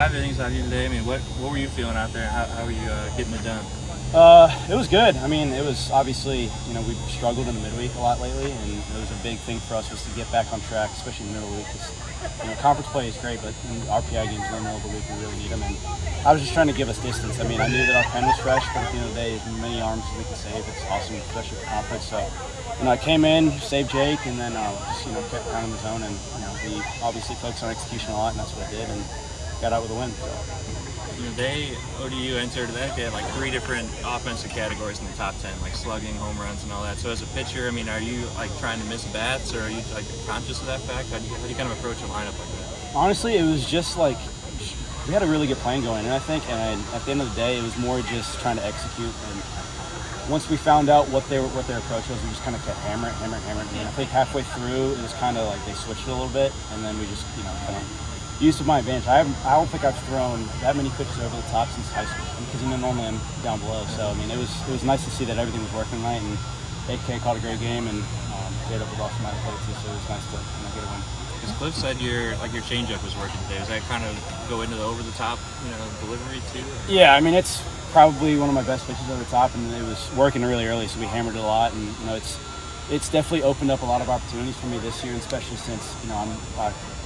After things out here today, I mean, what were you feeling out there? How were you getting it done? It was good. I mean, it was obviously, we've struggled in the midweek a lot lately, and it was a big thing for us was to get back on track, especially in the middle of the week. Because, conference play is great, but in RPI games in the middle of the week, we really need them. And I was just trying to give us distance. I mean, I knew that our pen was fresh, but at the end of the day, as many arms as we can save, it's awesome, especially for conference. So, I came in, saved Jake, and then just, kept pounding the zone. And, we obviously focused on execution a lot, and that's what I did, and got out with a win. So. ODU entered that. They had like 3 different offensive categories in the top 10, like slugging, home runs, and all that. So as a pitcher, I mean, are you like trying to miss bats, or are you like conscious of that fact? How do you kind of approach a lineup like that? Honestly, it was just like we had a really good plan going, and I think, and at the end of the day, it was more just trying to execute. And once we found out what their approach was, we just kind of kept hammering. And I think halfway through, it was kind of like they switched it a little bit, and then we just kind of used to my advantage. I don't think I've thrown that many pitches over the top since high school because normally I'm down below. So I mean, it was nice to see that everything was working right, and AK caught a great game, and Jada was awesome out of play too. So it was nice to get a win. Because Cliff said your changeup was working today. Does that kind of go into the over the top delivery too? Or? Yeah, I mean it's probably one of my best pitches over the top, and it was working really early, so we hammered it a lot, and it's definitely opened up a lot of opportunities for me this year, and especially since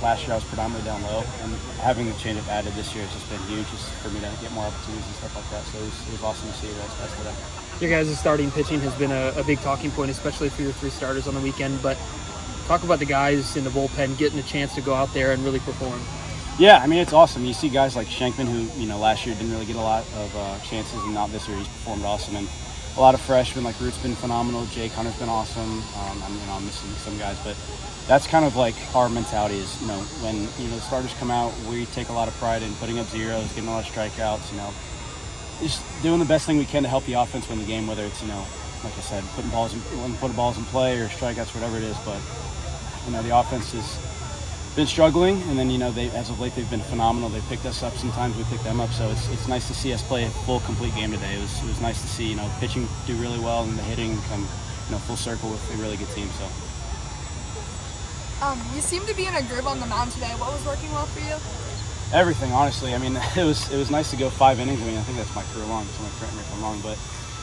last year I was predominantly down low, and having the changeup added this year has just been huge, just for me to get more opportunities and stuff like that. So it was awesome to see you guys today. Your guys' starting pitching has been a big talking point, especially for your 3 starters on the weekend. But talk about the guys in the bullpen getting a chance to go out there and really perform. Yeah, I mean it's awesome. You see guys like Shankman, who last year didn't really get a lot of chances, and now this year he's performed awesome. And a lot of freshmen like Root's been phenomenal. Jay Hunter's been awesome. I'm missing some guys, but that's kind of like our mentality is, when the starters come out, we take a lot of pride in putting up zeros, getting a lot of strikeouts. Just doing the best thing we can to help the offense win the game. Whether it's like I said, putting balls in play or strikeouts, whatever it is. But the offense has been struggling, and then they as of late they've been phenomenal. They picked us up sometimes, we picked them up, so it's nice to see us play a full complete game today. It was nice to see pitching do really well and the hitting come full circle with a really good team. So you seem to be in a groove on the mound today. What was working well for you? Everything, honestly. I mean, it was nice to go 5 innings. I mean, I think that's my career long. Someone correct me if I'm wrong, but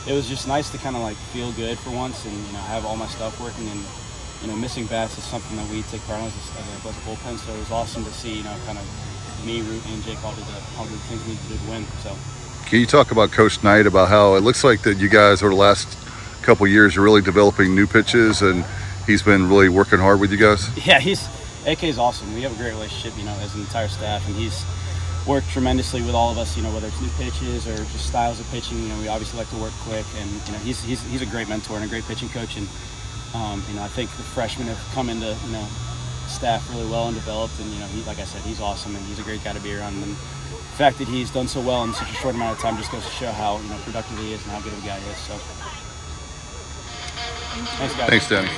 it was just nice to kind of like feel good for once and have all my stuff working. And missing bats is something that we take pride in as a bullpen, so it was awesome to see, kind of me, Root, and Jake all the things we did to win. So, can you talk about Coach Knight, about how it looks like that you guys over the last couple of years are really developing new pitches, and he's been really working hard with you guys? Yeah, AK is awesome. We have a great relationship, as an entire staff, and he's worked tremendously with all of us, whether it's new pitches or just styles of pitching. We obviously like to work quick, and he's a great mentor and a great pitching coach, and I think the freshmen have come into staff really well and developed, and he, like I said, he's awesome and he's a great guy to be around. And the fact that he's done so well in such a short amount of time just goes to show how productive he is and how good of a guy he is. So, thanks, guys. Thanks, Danny.